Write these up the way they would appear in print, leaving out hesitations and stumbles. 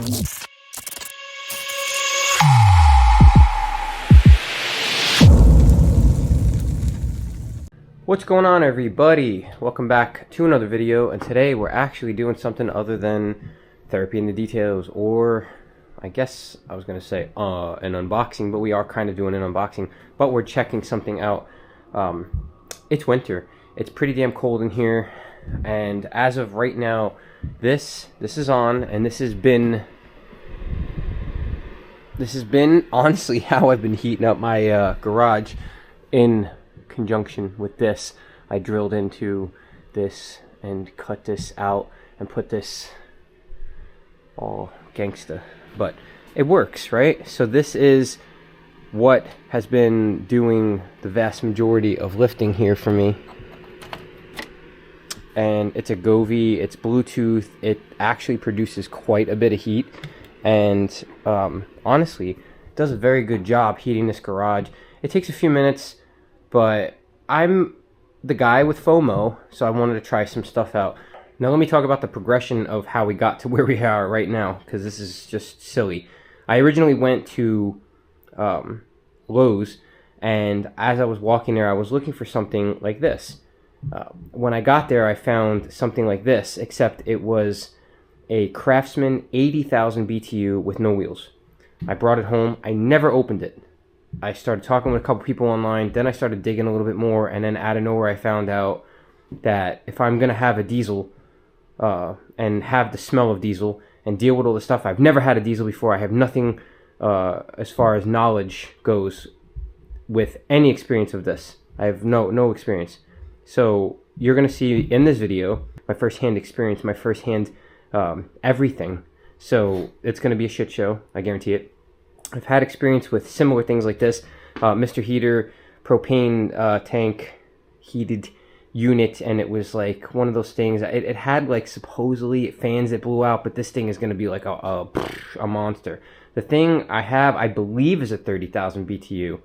What's going on, everybody? Welcome back to another video, and today we're actually doing something other than therapy in the details, or I guess I was gonna say an unboxing, but we are kind of doing an unboxing, but we're checking something out. It's winter. It's pretty damn cold in here, and as of right now, this is on, and this has been honestly how I've been heating up my garage. In conjunction with this, I drilled into this and cut this out and put this all gangsta, but it works, right? So this is what has been doing the vast majority of lifting here for me, and it's a Govee, it's Bluetooth, it actually produces quite a bit of heat, and honestly it does a very good job heating this garage. It takes a few minutes, but I'm the guy with FOMO, so I wanted to try some stuff out. Now let me talk about the progression of how we got to where we are right now, because this is just silly. I originally went to Lowe's, and as I was walking there, I was looking for something like this. When I got there, I found something like this, except it was a Craftsman 80,000 BTU with no wheels. I brought it home. I never opened it. I started talking with a couple people online, then I started digging a little bit more, and then out of nowhere I found out that if I'm going to have a diesel and have the smell of diesel and deal with all the stuff, I've never had a diesel before. I have nothing as far as knowledge goes with any experience of this. I have no experience. So you're going to see in this video my first-hand experience, my first-hand everything. So it's going to be a shit show, I guarantee it. I've had experience with similar things like this, Mr. Heater, propane tank heated unit, and it was like one of those things. It had like supposedly fans that blew out, but this thing is going to be like a monster. The thing I have, I believe, is a 30,000 BTU.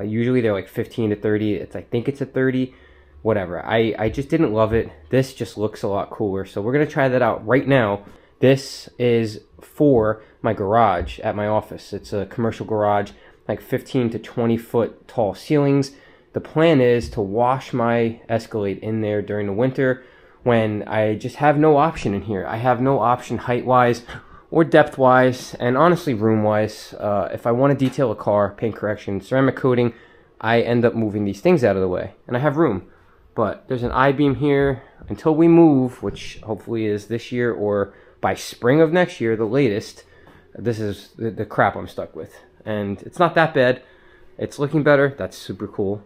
Usually they're like 15 to 30. I think it's a 30. Whatever. I just didn't love it. This just looks a lot cooler, so we're going to try that out right now. This is for my garage at my office. It's a commercial garage, like 15 to 20 foot tall ceilings. The plan is to wash my Escalade in there during the winter when I just have no option in here. I have no option height-wise or depth-wise, and honestly room-wise. If I want to detail a car, paint correction, ceramic coating, I end up moving these things out of the way, and I have room. But there's an I-beam here until we move, which hopefully is this year or by spring of next year, the latest. This is the crap I'm stuck with. And it's not that bad. It's looking better. That's super cool.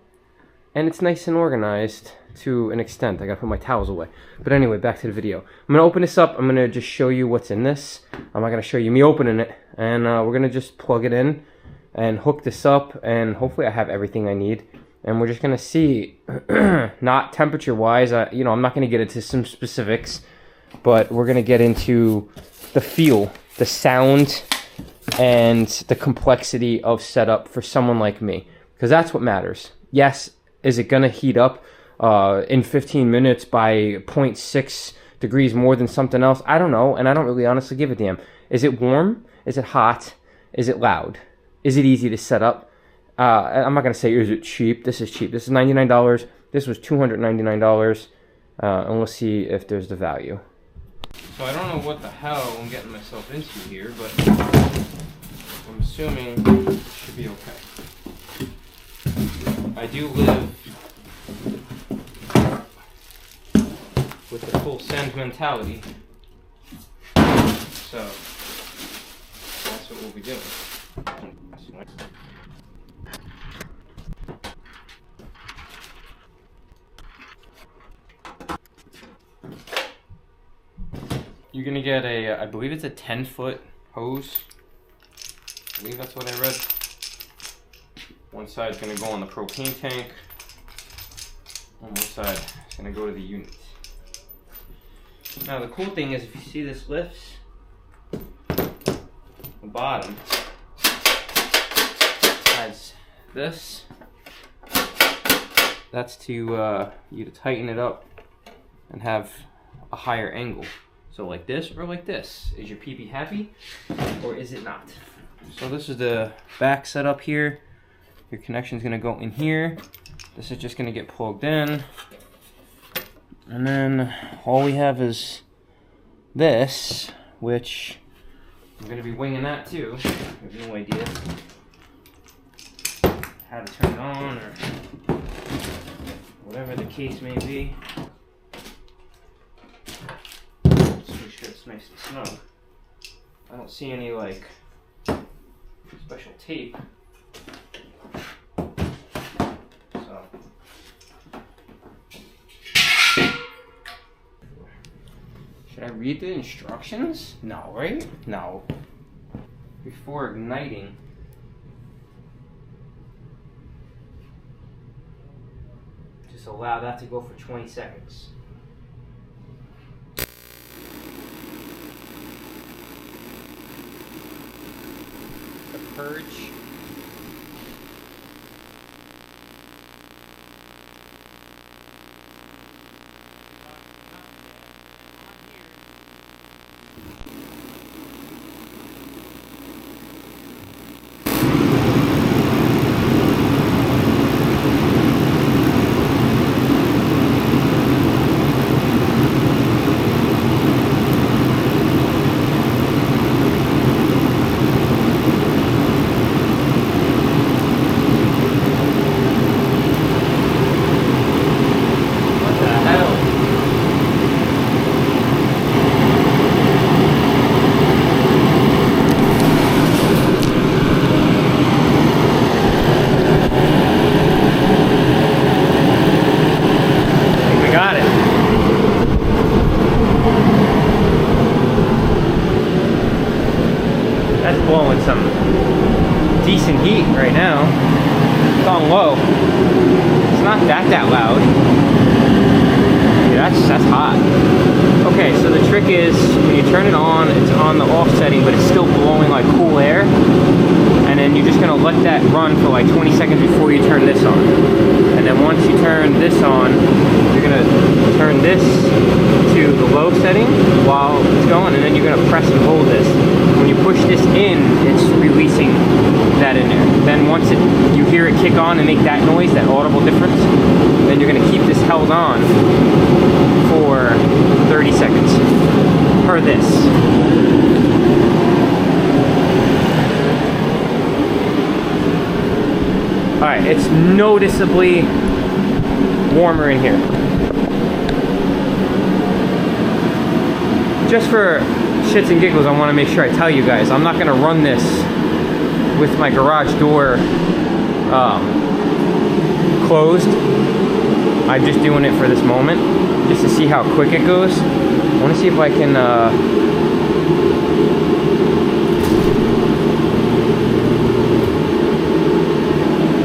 And it's nice and organized to an extent. I gotta put my towels away. But anyway, back to the video. I'm gonna open this up. I'm gonna just show you what's in this. I'm not gonna show you me opening it. And we're gonna just plug it in and hook this up. And hopefully I have everything I need. And we're just gonna see, not temperature-wise. I'm not gonna get into some specifics, but we're going to get into the feel, the sound, and the complexity of setup for someone like me, because that's what matters. Yes, is it going to heat up in 15 minutes by 0.6 degrees more than something else? I don't know, and I don't really honestly give a damn. Is it warm? Is it hot? Is it loud? Is it easy to set up? I'm not going to say, is it cheap? This is cheap. This is $99. This was $299, and we'll see if there's the value. So I don't know what the hell I'm getting myself into here, but I'm assuming it should be okay. I do live with the full send mentality, so that's what we'll be doing. You're gonna get a, I believe it's a 10-foot hose. I believe that's what I read. One side's gonna go on the propane tank. On one side, it's gonna go to the unit. Now the cool thing is, if you see this lifts, the bottom has this. That's to you to tighten it up and have a higher angle. So like this or like this. Is your PP happy or is it not? So this is the back setup here. Your connection is gonna go in here. This is just gonna get plugged in. And then all we have is this, which I'm gonna be winging that too. I have no idea how to turn it on or whatever the case may be. Just make sure it's nice and snug. I don't see any like special tape. So should I read the instructions? No, right? No. Before igniting. Just allow that to go for 20 seconds. The purge. Blowing some decent heat right now. It's on low. It's not that loud. Yeah, that's hot. Okay, so the trick is when you turn it on, it's on the off setting, but it's still blowing like cool air. And then you're just gonna let that run for like 20 seconds before you turn this on. And then once you turn this on, you're gonna turn this to the low setting while it's going, and then you're gonna press and hold this. When you push this in, it's releasing that in there. Then once you hear it kick on and make that noise, that audible difference, then you're gonna keep this held on for 30 seconds per this. Alright, it's noticeably warmer in here. Just for shits and giggles, I want to make sure I tell you guys, I'm not going to run this with my garage door closed. I'm just doing it for this moment, just to see how quick it goes. I want to see if I can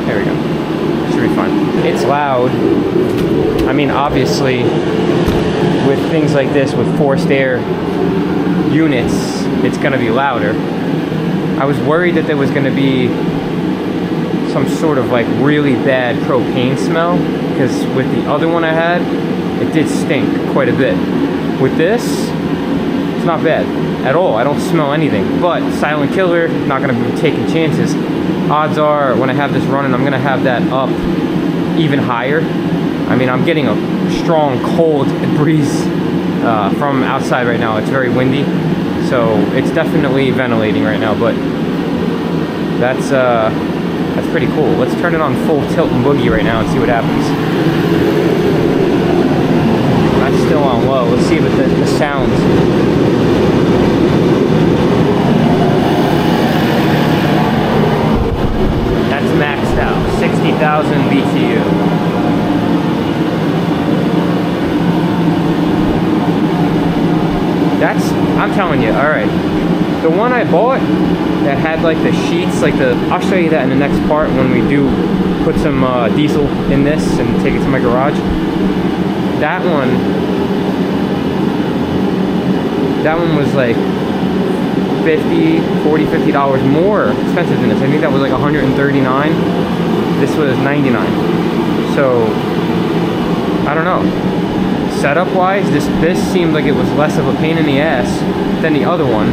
there we go. Should be fine. It's loud. I mean, obviously, with things like this, with forced air units, it's going to be louder. I was worried that there was going to be some sort of like really bad propane smell, because with the other one I had, it did stink quite a bit. With this, it's not bad at all. I don't smell anything. But silent killer, not going to be taking chances. Odds are, when I have this running, I'm going to have that up even higher. I mean, I'm getting a strong cold breeze from outside right now. It's very windy, so it's definitely ventilating right now, but that's pretty cool. Let's turn it on full tilt and boogie right now and see what happens. That's still on low. Let's see what the sounds. That's maxed out, 60,000 BTU. I'm telling you, alright. The one I bought that had like the sheets, I'll show you that in the next part when we do put some diesel in this and take it to my garage. That one was like $50 more expensive than this. I think that was like $139. This was $99. So, I don't know. setup wise, this seemed like it was less of a pain in the ass than the other one,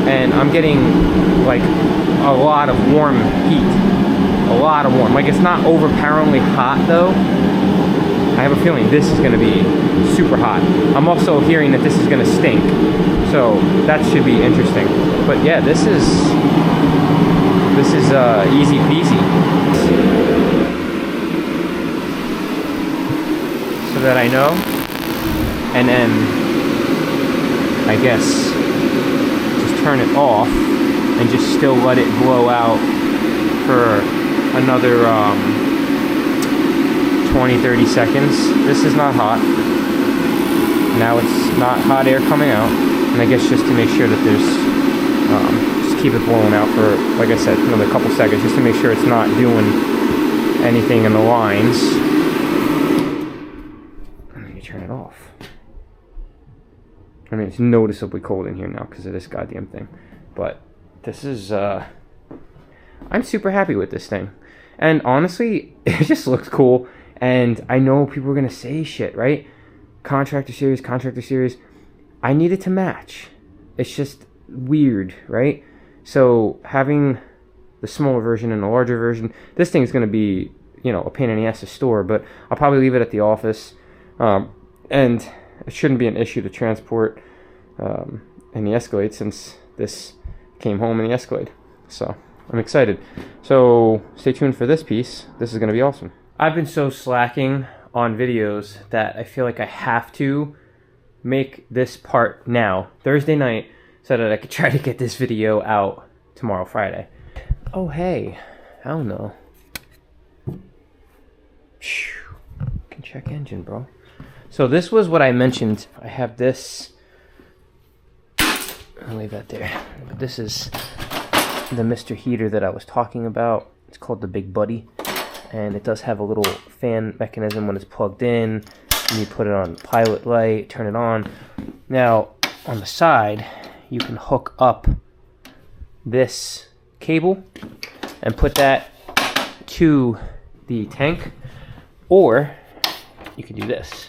and I'm getting like a lot of warm heat, a lot of warm. Like, it's not overpoweringly hot though. I have a feeling this is going to be super hot. I'm also hearing that this is going to stink, so that should be interesting. But yeah, this is easy peasy. So that I know, and then I guess just turn it off and just still let it blow out for another 20-30 seconds. This is not hot. Now it's not hot air coming out, and I guess just to make sure that there's just keep it blowing out for, like I said, another couple seconds, just to make sure it's not doing anything in the lines. And then you turn it off. I mean, it's noticeably cold in here now because of this goddamn thing, but this is I'm super happy with this thing. And honestly, it just looks cool. And I know people are going to say shit, right? Contractor series. I need it to match. It's just weird, right? So having the smaller version and the larger version, this thing's going to be, you know, a pain in the ass to store. But I'll probably leave it at the office. And it shouldn't be an issue to transport in the Escalade, since this came home in the Escalade. So I'm excited. So stay tuned for this piece. This is going to be awesome. I've been so slacking on videos that I feel like I have to make this part now, Thursday night, so that I could try to get this video out tomorrow, Friday. Oh, hey. I don't know. Can check engine, bro. So this was what I mentioned. I have this. I'll leave that there. But this is the Mr. Heater that I was talking about. It's called the Big Buddy, and it does have a little fan mechanism when it's plugged in, and you put it on pilot light, turn it on. Now on the side you can hook up this cable and put that to the tank, or you can do this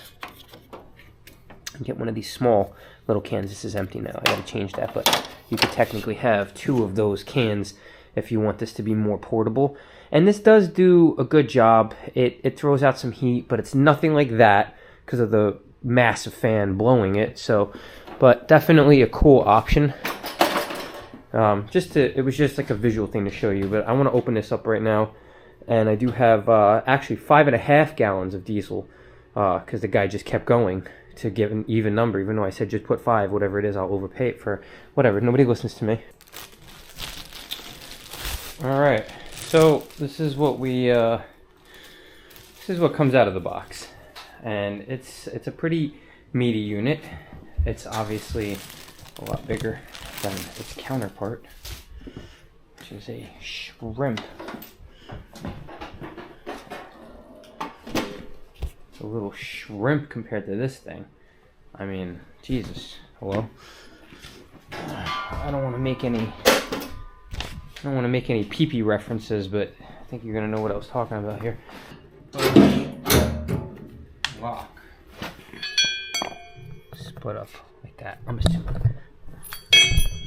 and get one of these small little cans. This is empty now, I gotta change that, but you could technically have two of those cans if you want this to be more portable. And this does do a good job. It throws out some heat, but it's nothing like that because of the massive fan blowing it. So, but definitely a cool option. It was just like a visual thing to show you, but I want to open this up right now. And I do have actually 5.5 gallons of diesel, because the guy just kept going to give an even number, even though I said just put 5, whatever it is, I'll overpay it for whatever. Nobody listens to me. All right, so this is what this is what comes out of the box, and it's a pretty meaty unit. It's obviously a lot bigger than its counterpart, which is a shrimp. It's a little shrimp compared to this thing. I mean, Jesus, hello. I don't want to make any pee-pee references, but I think you're gonna know what I was talking about here. Lock. Split up like that. I'm assuming.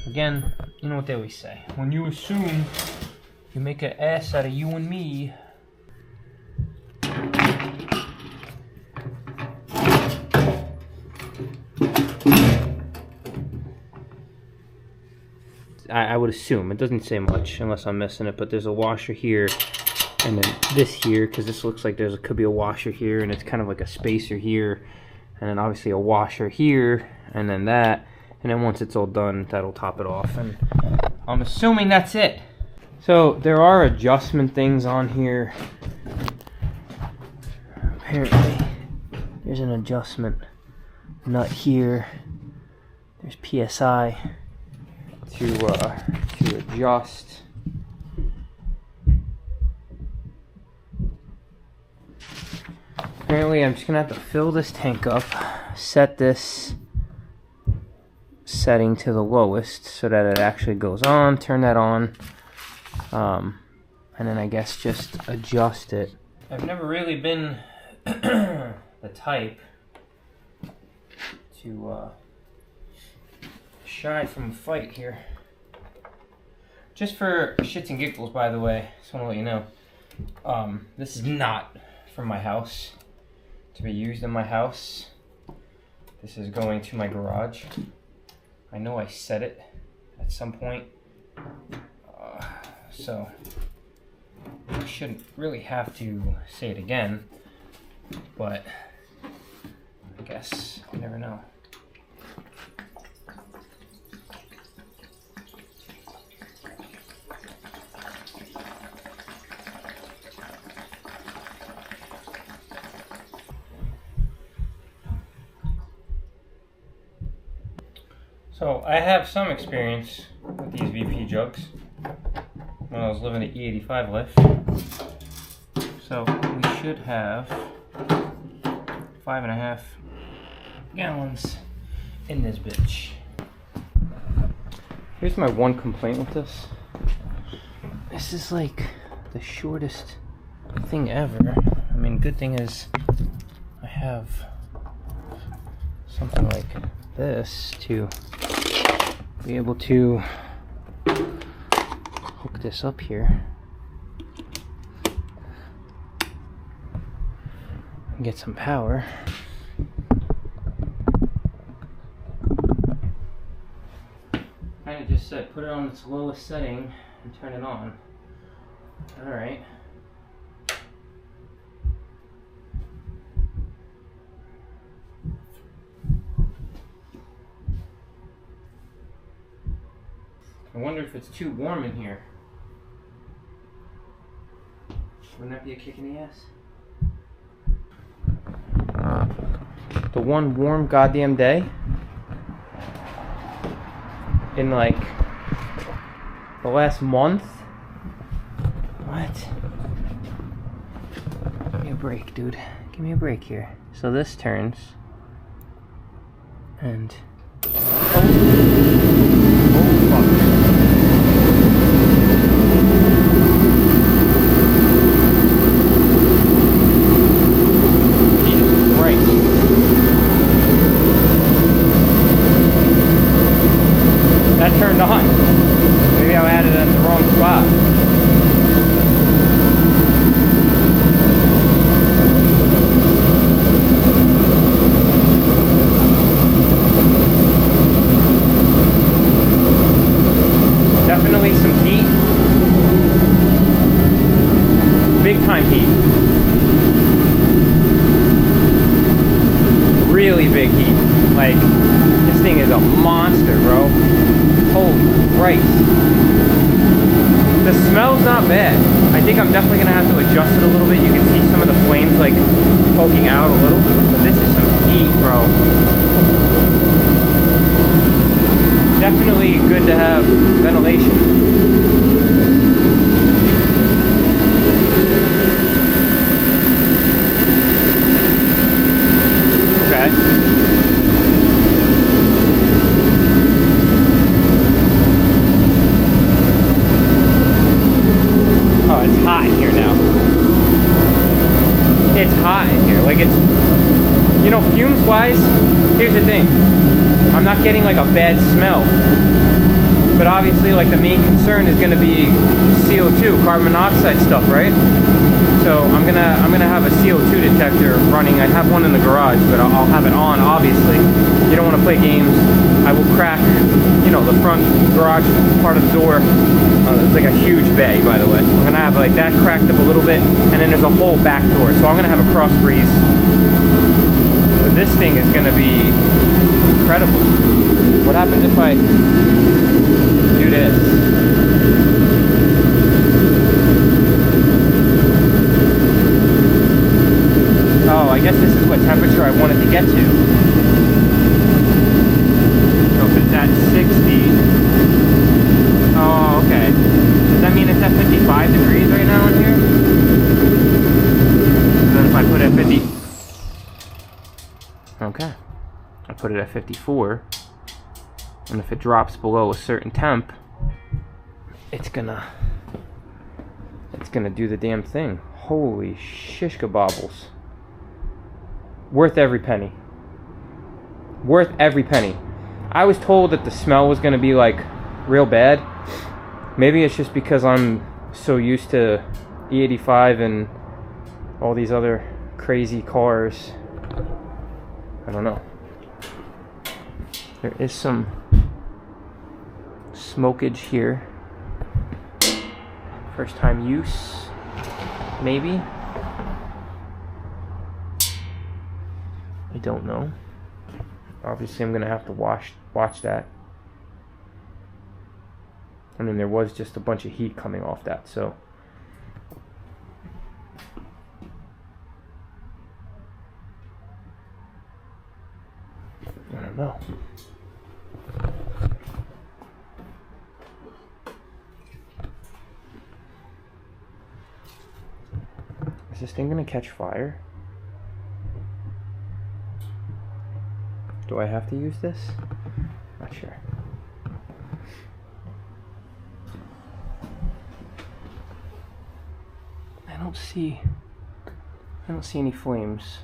Again, you know what they always say. When you assume, you make an ass out of you and me. I would assume. It doesn't say much unless I'm missing it, but there's a washer here, and then this here, because this looks like could be a washer here, and it's kind of like a spacer here, and then obviously a washer here, and then that, and then once it's all done, that'll top it off, and I'm assuming that's it. So there are adjustment things on here. Apparently there's an adjustment nut here. There's PSI to adjust. Apparently I'm just gonna have to fill this tank up, set this setting to the lowest so that it actually goes on, turn that on, and then I guess just adjust it. I've never really been the type to shy from a fight here. Just for shits and giggles, by the way, just want to let you know. This is not from my house to be used in my house. This is going to my garage. I know I said it at some point, so I shouldn't really have to say it again, but I guess you never know. So I have some experience with these VP jugs when I was living the E85 life. So we should have 5.5 gallons in this bitch. Here's my one complaint with this. This is like the shortest thing ever. I mean, good thing is I have something like this to be able to hook this up here and get some power. Kind of just said put it on its lowest setting and turn it on. Alright. I wonder if it's too warm in here. Wouldn't that be a kick in the ass? The one warm goddamn day in like the last month? What? Give me a break, dude. Give me a break here. So this turns and oh fuck. That turned on. Maybe I added it in the wrong spot. Definitely some heat. Big time heat. Really big heat. Like, this thing is a monster, bro. Holy Christ. The smell's not bad. I think I'm definitely going to have to adjust it a little bit. You can see some of the flames like poking out a little. But this is some heat, bro. Definitely good to have ventilation. Oh, it's hot in here now. It's hot in here. Like, it's, you know, fumes wise, here's the thing. I'm not getting like a bad smell. But obviously, like, the main concern is gonna be CO2, carbon monoxide stuff, right? So I'm gonna have a CO2 detector running. I have one in the garage, but I'll have it on, obviously. You don't want to play games. I will crack, you know, the front garage part of the door. It's like a huge bay, by the way. I'm gonna have like that cracked up a little bit, and then there's a whole back door. So I'm gonna have a cross breeze. But this thing is gonna be incredible. What happens if I do this? Oh, I guess this is what temperature I wanted to get to. So if it's at 60. Oh, okay. Does that mean it's at 55 degrees right now in here? And then if I put it at 50. Okay. I put it at 54. And if it drops below a certain temp, it's gonna do the damn thing. Holy shish kebobbles. Worth every penny. worth every penny. I was told that the smell was going to be like real bad. Maybe it's just because I'm so used to E85 and all these other crazy cars. I don't know. There is some smokage here. First time use, maybe. I don't know. Obviously, I'm gonna have to watch that. I mean, there was just a bunch of heat coming off that, so. I don't know. Is this thing gonna catch fire? Do I have to use this? Not sure. I don't see any flames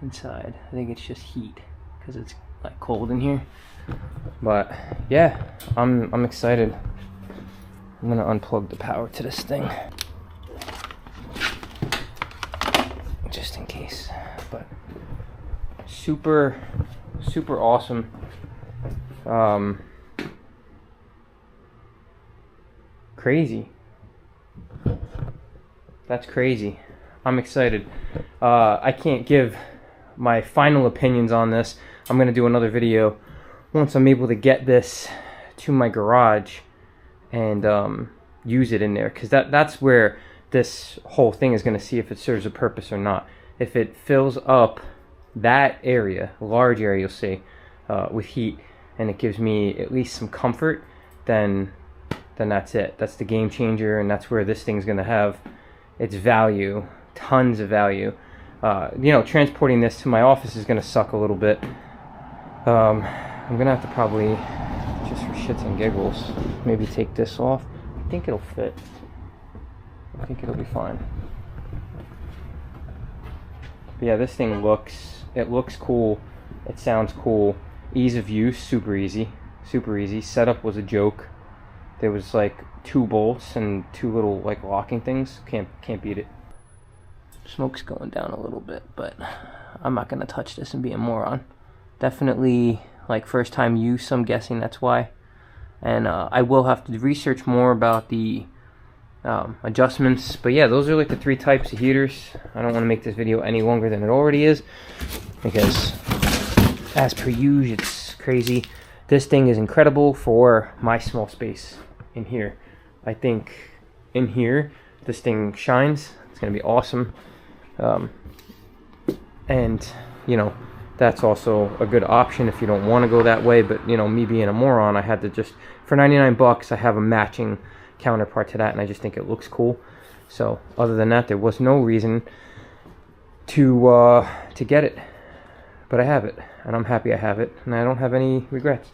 inside. I think it's just heat because it's like cold in here. But yeah, I'm excited. I'm gonna unplug the power to this thing just in case. But super awesome. Crazy. That's crazy. I'm excited. I can't give my final opinions on this. I'm gonna do another video once I'm able to get this to my garage and use it in there, because that's where this whole thing is gonna see if it serves a purpose or not. If it fills up that area, large area, you'll see, with heat, and it gives me at least some comfort, then that's it. That's the game changer, and that's where this thing's gonna have its value, tons of value. You know, transporting this to my office is gonna suck a little bit. I'm gonna have to probably, just for shits and giggles, maybe take this off. I think it'll fit. I think it'll be fine. But yeah, this thing looks cool. It sounds cool. Ease of use, super easy. Setup was a joke. There was like 2 bolts and 2 little like locking things. Can't beat it. Smoke's going down a little bit, but I'm not gonna touch this and be a moron. Definitely like first time use, I'm guessing that's why. And I will have to research more about the adjustments. But yeah, those are like the 3 types of heaters. I don't want to make this video any longer than it already is, because as per usual, it's crazy. This thing is incredible for my small space in here. I think in here this thing shines. It's gonna be awesome. And you know, that's also a good option if you don't want to go that way. But you know, me being a moron, I had to just, for 99 bucks, I have a matching counterpart to that, and I just think it looks cool. So other than that, there was no reason to get it, but I have it, and I'm happy I have it, and I don't have any regrets.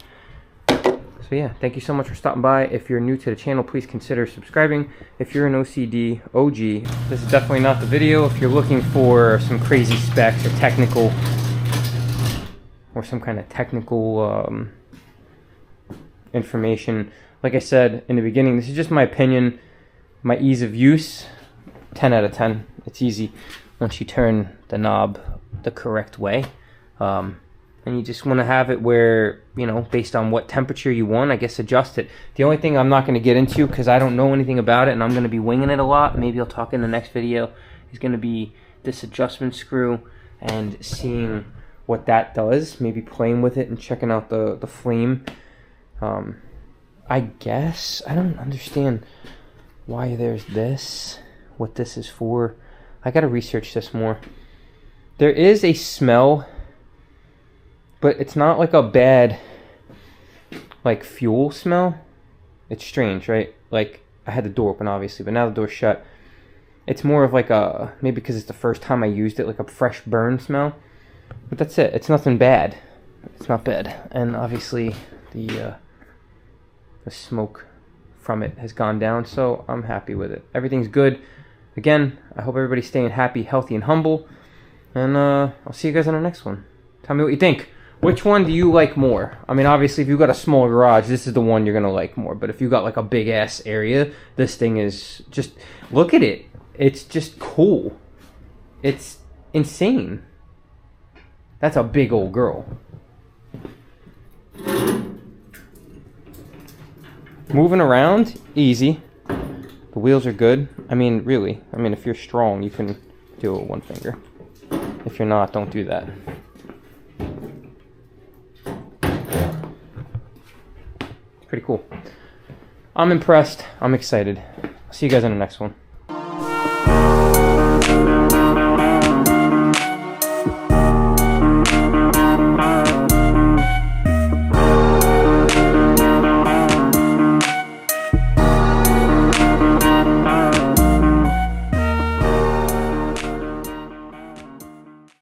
So yeah, thank you so much for stopping by. If you're new to the channel, please consider subscribing. If you're an OCD OG, this is definitely not the video. If you're looking for some crazy specs or technical, or some kind of technical information, like I said in the beginning, this is just my opinion, my ease of use. 10 out of 10. It's easy once you turn the knob the correct way. And you just want to have it where, you know, based on what temperature you want, I guess adjust it. The only thing I'm not going to get into, because I don't know anything about it and I'm going to be winging it a lot, maybe I'll talk in the next video, is going to be this adjustment screw and seeing what that does, maybe playing with it and checking out the flame. I guess I don't understand why there's this, what this is for. I got to research this more. There is a smell, but it's not like a bad like fuel smell. It's strange, right? Like, I had the door open obviously, but now the door's shut. It's more of like a, maybe because it's the first time I used it, like a fresh burn smell. But that's it. It's nothing bad. It's not bad. And obviously the smoke from it has gone down, so I'm happy with it. Everything's good. Again, I hope everybody's staying happy, healthy, and humble. And I'll see you guys on the next one. Tell me what you think. Which one do you like more? I mean, obviously, if you've got a small garage, this is the one you're going to like more. But if you've got like a big-ass area, this thing is just... Look at it. It's just cool. It's insane. That's a big old girl. Moving around, easy. The wheels are good. I mean, really. I mean, if you're strong, you can do it with one finger. If you're not, don't do that. Pretty cool. I'm impressed. I'm excited. See you guys in the next one.